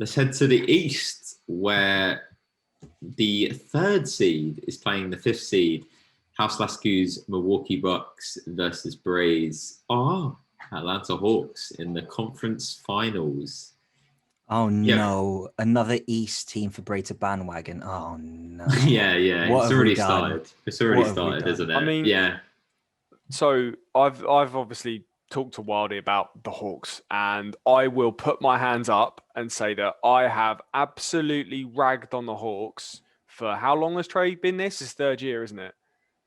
Let's head to the East, where the third seed is playing the fifth seed. House Lasku's Milwaukee Bucks versus Bray's Atlanta Hawks in the conference finals. Oh no, another East team for Bray to bandwagon. Oh no. yeah. What It's already started. It's already started, isn't it? I mean, yeah. So I've obviously talked to Wildy about the Hawks, and I will put my hands up and say that I have absolutely ragged on the Hawks for how long has Trey been this? His third year, isn't it?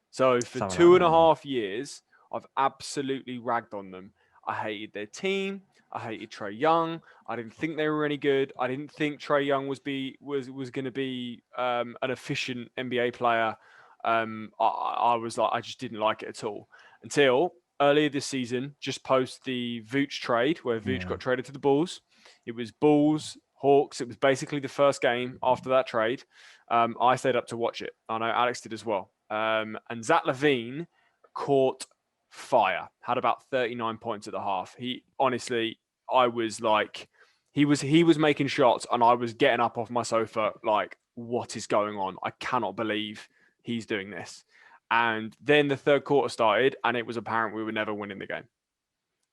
So for 2.5 years, I've absolutely ragged on them. I hated their team. I hated Trey Young. I didn't think they were any good. I didn't think Trey Young was going to be an efficient NBA player. I was like, I just didn't like it at all until earlier this season, just post the Vooch trade where Vooch got traded to the Bulls. It was Bulls, Hawks. It was basically the first game after that trade. I stayed up to watch it. I know Alex did as well. And Zach LaVine caught fire, had about 39 points at the half. I was like, he was making shots and I was getting up off my sofa like, what is going on? I cannot believe he's doing this. And then the third quarter started and it was apparent we were never winning the game.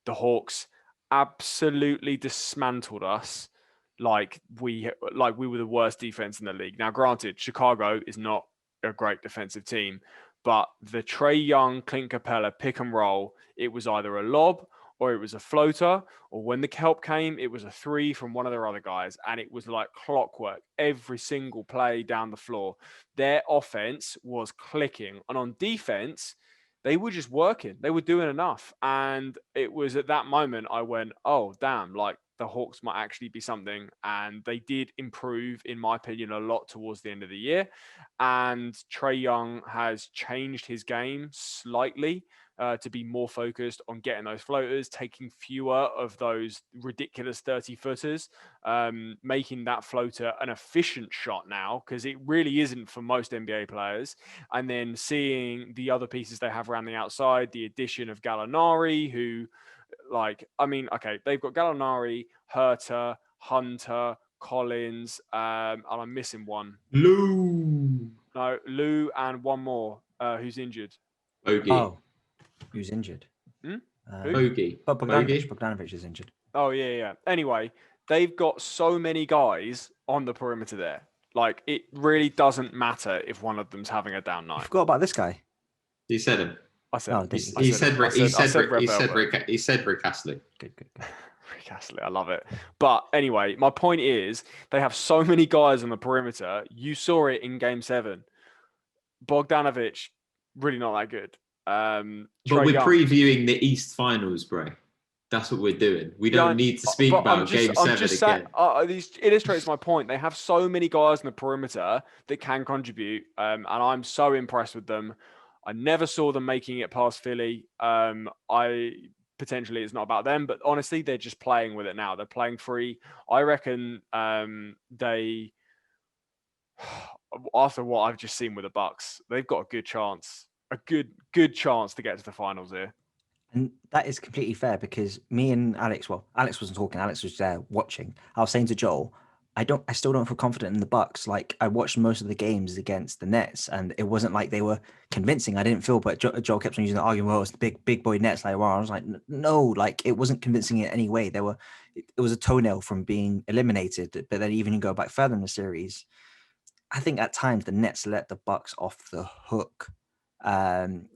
The Hawks absolutely dismantled us like we were the worst defense in the league. Now, granted, Chicago is not a great defensive team, but the Trey Young, Clint Capella pick and roll, it was either a lob or it was a floater, or when the help came, it was a three from one of their other guys, and it was like clockwork every single play down the floor. Their offense was clicking, and on defense, they were just working. They were doing enough, and it was at that moment I went, oh, damn, like the Hawks might actually be something, and they did improve, in my opinion, a lot towards the end of the year, and Trey Young has changed his game slightly to be more focused on getting those floaters, taking fewer of those ridiculous 30-footers, making that floater an efficient shot now, because it really isn't for most NBA players. And then seeing the other pieces they have around the outside, the addition of Gallinari, who, they've got Gallinari, Herter, Hunter, Collins, and I'm missing one. Lou, and one more who's injured. Ogie. Oh. Who's injured? Ogie. Bogdanovic is injured. Oh, yeah. Anyway, they've got so many guys on the perimeter there. Like, it really doesn't matter if one of them's having a down night. I forgot about this guy. You said him. I said he said Rick Astley. Good. Rick Astley, I love it. But anyway, my point is they have so many guys on the perimeter. You saw it in Game 7. Bogdanovic, really not that good. But we're previewing the East Finals, Bray. That's what we're doing. We don't need to speak about Game 7 again. This illustrates my point. They have so many guys on the perimeter that can contribute, and I'm so impressed with them. I never saw them making it past Philly. Potentially it's not about them, but honestly, they're just playing with it now. They're playing free. I reckon they, after what I've just seen with the Bucks, they've got a good chance. A good chance to get to the finals here. And that is completely fair because me and Alex wasn't talking, Alex was there watching. I was saying to Joel, I still don't feel confident in the Bucks. Like, I watched most of the games against the Nets and it wasn't like they were convincing. I didn't feel, but Joel kept on using the argument, well, it's the big boy Nets. Like, well, I was like, no, like it wasn't convincing in any way. It was a toenail from being eliminated. But then even you go back further in the series, I think at times the Nets let the Bucks off the hook.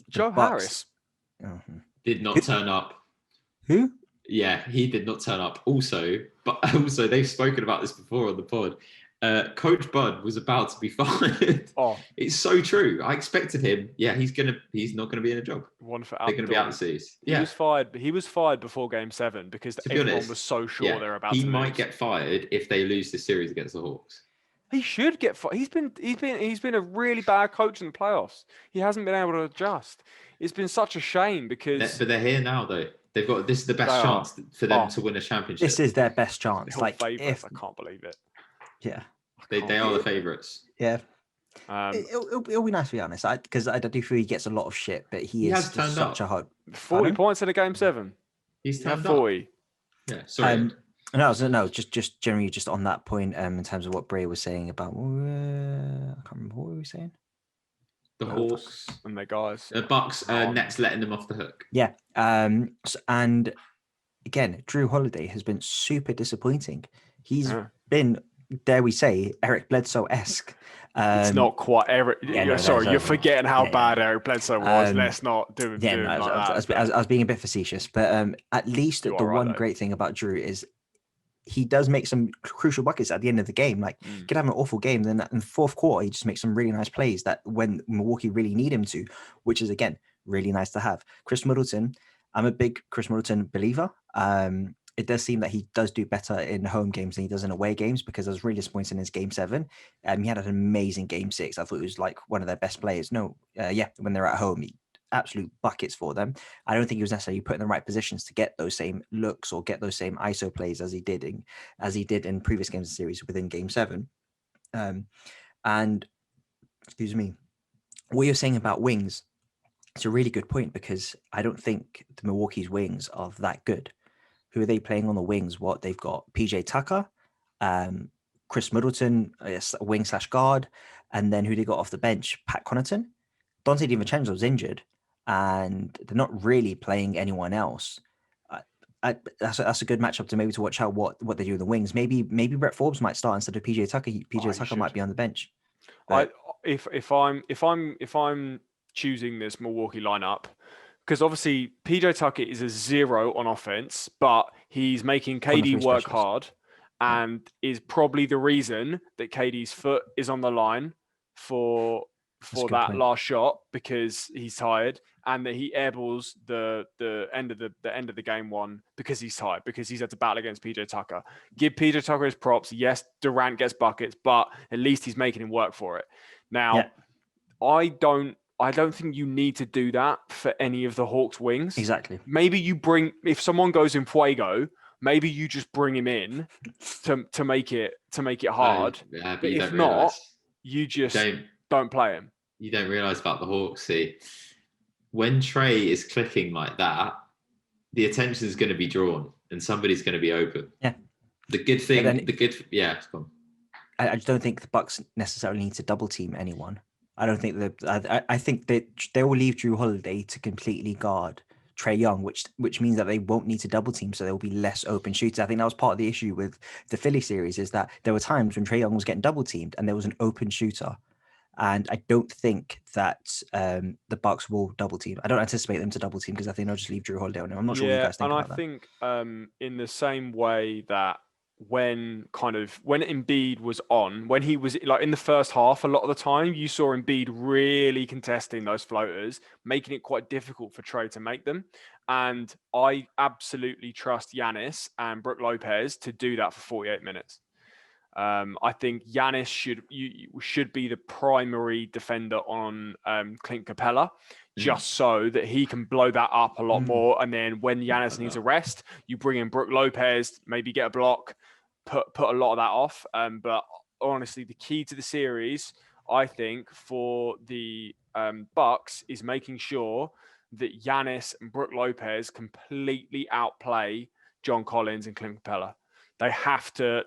Joe Harris did not turn up. Who? Yeah, he did not turn up. Also they've spoken about this before on the pod. Coach Bud was about to be fired. Oh, it's so true. I expected him. Yeah, he's not gonna be in a job. One for they're gonna be out of the seas. He was fired. He was fired before Game 7 because everyone was so sure they're about to lose. He might get fired if they lose this series against the Hawks. He should get fired. He's been a really bad coach in the playoffs. He hasn't been able to adjust. It's been such a shame because. But they're here now, though. They've got this is the best chance for them to win a championship. This is their best chance. Like I can't believe it. Yeah, they are the favourites. Yeah. It'll be nice to be honest, because I do feel he gets a lot of shit, but he is such a hug. 40 points in a Game 7. He's turned 40. up. Yeah, sorry. Just generally just on that point, in terms of what Bray was saying about, I can't remember what we were saying. The Hawks and their guys. The Bucks, Nets letting them off the hook. Yeah. And again, Drew Holiday has been super disappointing. He's been, dare we say, Eric Bledsoe-esque. It's not quite Eric. Sorry, you're forgetting how bad Eric Bledsoe was. Let's not do him like that. I was being a bit facetious, but at least the one great thing about Drew is he does make some crucial buckets at the end of the game. Like, he could have an awful game, then in the fourth quarter, he just makes some really nice plays that when Milwaukee really need him to, which is, again, really nice to have. Chris Middleton, I'm a big Chris Middleton believer. It does seem that he does do better in home games than he does in away games, because I was really disappointed in his game 7. He had an amazing game 6. I thought he was like one of their best players. When they're at home, he absolute buckets for them. I don't think he was necessarily put in the right positions to get those same looks or get those same ISO plays as he did in previous games of the series within game 7. And excuse me, what you're saying about wings, it's a really good point, because I don't think the Milwaukee's wings are that good. Who are they playing on the wings? What they've got: PJ Tucker, Chris Middleton, wing / guard, and then who they got off the bench? Pat Connaughton. Dante DiVincenzo's injured, and they're not really playing anyone else. That's a good matchup to watch out what they do in the wings. Maybe Brett Forbes might start instead of PJ Tucker. Tucker might be on the bench. But if I'm choosing this Milwaukee lineup, because obviously PJ Tucker is a 0 on offense, but he's making KD work hard, and is probably the reason that KD's foot is on the line for that last shot, because he's tired, and that he airballs the end of the game 1 because he's tired, because he's had to battle against PJ Tucker. Give PJ Tucker his props. Yes, Durant gets buckets, but at least he's making him work for it. Now, I don't think you need to do that for any of the Hawks wings. Exactly. Maybe if someone goes in Fuego, maybe you just bring him in to make it hard. But if not, you just don't play him. You don't realize about the Hawks. See, when Trey is clicking like that, the attention is going to be drawn, and somebody's going to be open. Yeah. The good thing, I just don't think the Bucks necessarily need to double team anyone. I don't think that. I think that they will leave Drew Holiday to completely guard Trae Young, which means that they won't need to double team, so there will be less open shooters. I think that was part of the issue with the Philly series, is that there were times when Trae Young was getting double teamed and there was an open shooter. And I don't think that the Bucks will double team. I don't anticipate them to double team, because I think they'll just leave Drew Holiday on him. I'm not sure what you guys think about that. And I think in the same way that when Embiid was on, when he was like in the first half, a lot of the time you saw Embiid really contesting those floaters, making it quite difficult for Trae to make them. And I absolutely trust Giannis and Brook Lopez to do that for 48 minutes. I think Giannis should be the primary defender on Clint Capella, just so that he can blow that up a lot more. And then when Giannis needs a rest, you bring in Brook Lopez, maybe get a block, put a lot of that off. But honestly, the key to the series, I think, for the Bucks is making sure that Giannis and Brook Lopez completely outplay John Collins and Clint Capella. They have to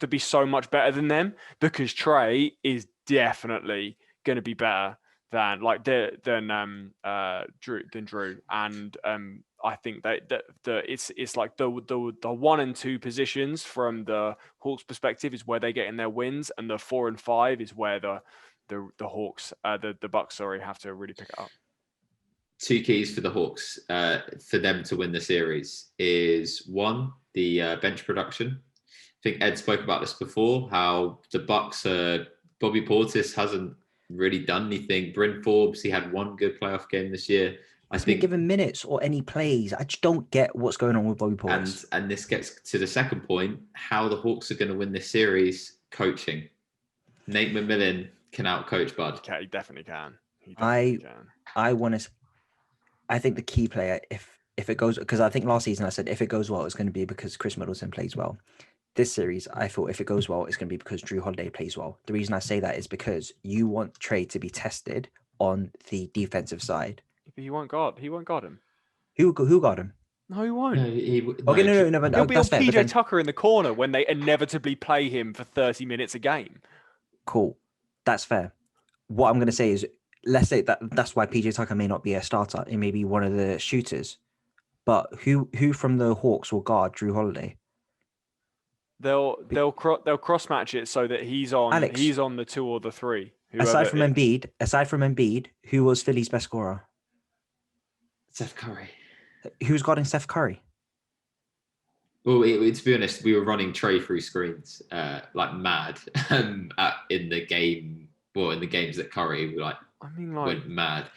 be so much better than them, because Trae is definitely going to be better than Drew. And I think that it's like the 1 and 2 positions from the Hawks' perspective is where they get in their wins, and the 4 and 5 is where the Hawks the Bucks have to really pick it up. 2 keys for the Hawks for them to win the series is 1, the bench production. I think Ed spoke about this before, how the Bucks, Bobby Portis hasn't really done anything. Bryn Forbes, he had 1 good playoff game this year. I think given minutes or any plays. I just don't get what's going on with Bobby Portis. And this gets to the second point, how the Hawks are going to win this series: coaching. Nate McMillan can outcoach Bud. Okay, he definitely can. I think the key player, if it goes, because I think last season I said if it goes well, it's going to be because Chris Middleton plays well. This series, I thought if it goes well, it's going to be because Drew Holiday plays well. The reason I say that is because you want Trae to be tested on the defensive side. But he won't guard him. Who got him? No, he won't. Okay, no, but He'll be on that's fair. But PJ then, Tucker in the corner when they inevitably play him for 30 minutes a game. cool, that's fair. What I'm going to say is, let's say that's why PJ Tucker may not be a starter. It may be one of the shooters. But who from the Hawks will guard Drew Holiday? They'll cross match it so that he's on Alex, the 2 or the 3. aside from Embiid, who was Philly's best scorer? Steph Curry. Who's guarding Steph Curry? Well, to be honest, we were running Trey through screens like mad in the game. Well, in the games that Curry went mad.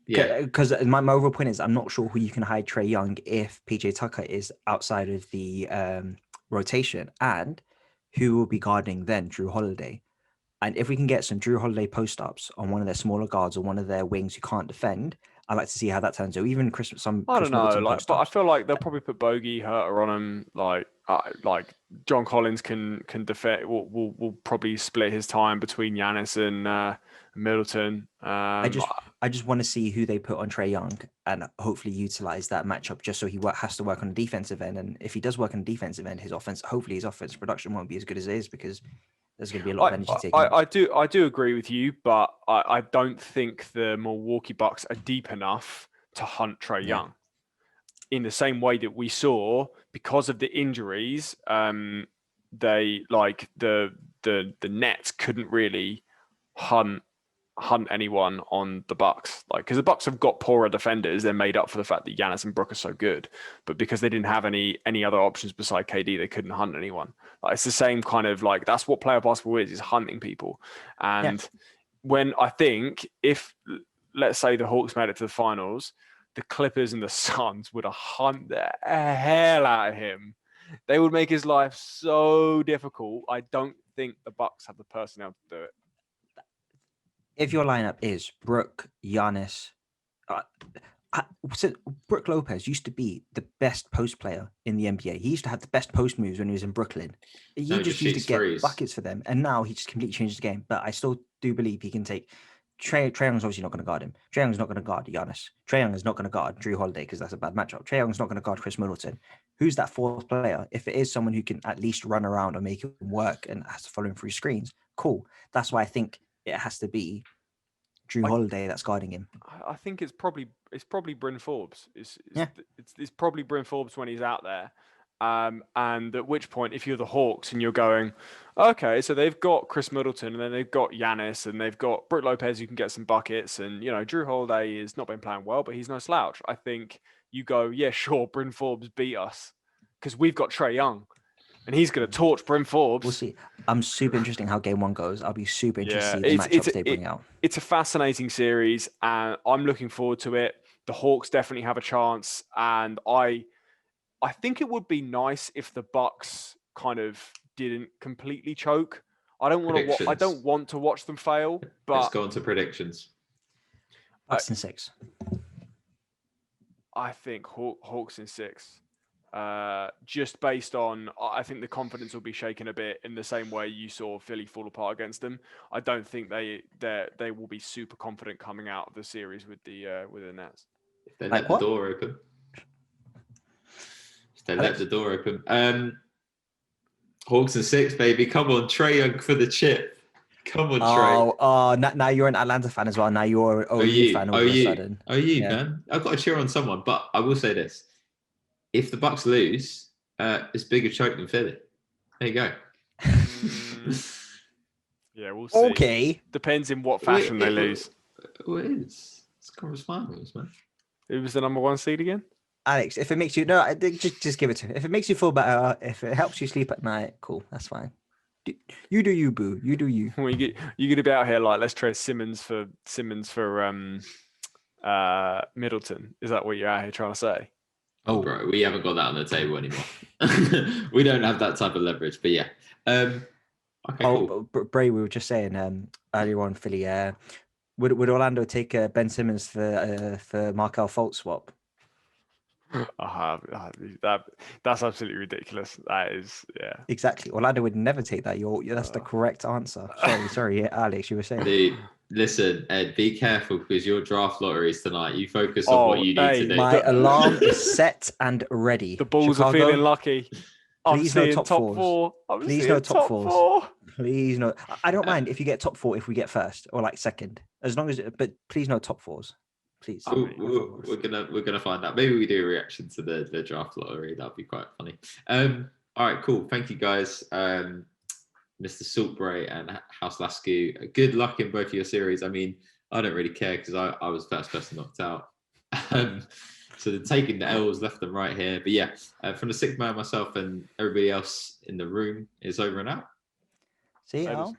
Yeah, because my overall point is I'm not sure who you can hide Trae Young if PJ Tucker is outside of the rotation, and who will be guarding then Drew Holiday. And if we can get some Drew Holiday post-ups on one of their smaller guards or one of their wings who can't defend, I'd like to see how that turns out. Even Chris Middleton but I feel like they'll probably put Bogey Herter on him. Like John Collins can defend. Will probably split his time between Giannis and Middleton. I just want to see who they put on Trae Young and hopefully utilize that matchup just so he has to work on the defensive end. And if he does work on the defensive end, hopefully his offensive production won't be as good as it is because there's going to be a lot of energy taken. I do agree with you, but I don't think the Milwaukee Bucks are deep enough to hunt Trae Young. In the same way that we saw, because of the injuries, they like the Nets couldn't really hunt anyone on the Bucks, like because the Bucks have got poorer defenders. They're made up for the fact that Giannis and Brook are so good, but because they didn't have any other options beside KD, they couldn't hunt anyone. Like it's the same kind of like that's what player basketball is hunting people. And when I think if let's say the Hawks made it to the finals, the Clippers and the Suns would hunt the hell out of him. They would make his life so difficult. I don't think the Bucks have the personnel to do it. If your lineup is Brook, Giannis, Brook Lopez used to be the best post player in the NBA. He used to have the best post moves when he was in Brooklyn. He just used to get buckets for them, and now he just completely changed the game. But I still do believe he can take. Trae Young's obviously not going to guard him. Trae Young's not going to guard Giannis. Trae Young is not going to guard Drew Holiday because that's a bad matchup. Trae Young's not going to guard Chris Middleton. Who's that fourth player? If it is someone who can at least run around and make it work and has to follow him through screens, cool. That's why I think it has to be Drew Holiday that's guarding him. I think it's probably Bryn Forbes. It's probably Bryn Forbes when he's out there. And at which point, if you're the Hawks and you're going, okay, so they've got Chris Middleton and then they've got Giannis and they've got Brook Lopez who can get some buckets, and Drew Holiday has not been playing well, but he's no slouch. I think you go, yeah, sure, Bryn Forbes beat us because we've got Trae Young. And he's going to torch Bryn Forbes. We'll see. I'm super interested in how game one goes. I'll be super interested to see the matchups they bring out. It's a fascinating series, and I'm looking forward to it. The Hawks definitely have a chance, and I think it would be nice if the Bucks kind of didn't completely choke. I don't want to watch them fail. But let's go on to predictions. Bucks in 6. I think Hawks in 6. Just based on, I think the confidence will be shaken a bit in the same way you saw Philly fall apart against them. I don't think they will be super confident coming out of the series with the Nets. If they let the door open. Hawks in 6, baby. Come on, Trae Young for the chip. Come on, Trae. Oh, now you're an Atlanta fan as well. Now you're an OU fan all of a sudden. Man. I've got to cheer on someone, but I will say this. If the Bucks lose, it's bigger choke than Philly. There you go. Yeah, we'll see. Okay. Depends in what fashion they lose. It is. It's conference finals, man. Who was the number 1 seed again? Alex, if it makes you just give it to me. If it makes you feel better, if it helps you sleep at night, cool, that's fine. You do you, boo. You do you. Well, you're gonna be out here like let's trade Simmons for Middleton. Is that what you're out here trying to say? Oh, bro, we haven't got that on the table anymore. We don't have that type of leverage, but yeah. Okay, cool. Bray, we were just saying earlier on, Philly. Would Orlando take Ben Simmons for Markelle Fultz swap? That's absolutely ridiculous. That is, yeah. Exactly. Orlando would never take that. That's the correct answer. Sorry, Alex, you were saying. Listen, Ed, be careful because your draft lotteries tonight. You focus on what you need to do. My alarm is set and ready. The Bulls Chicago, are feeling lucky. I'm please no seeing top top fours. four. I'm Please seeing no top top fours. four. Please no. I don't mind if you get top 4 if we get first or like second, as long as. But please no top 4s. Please. We're gonna find out. Maybe we do a reaction to the draft lottery. That'd be quite funny. All right, cool. Thank you guys, Mr. Salt Bray and House Lasku. Good luck in both of your series. I mean, I don't really care because I was first person knocked out. So they're taking the L's left and right here. But yeah, from the sixth man, myself and everybody else in the room is over and out. See you.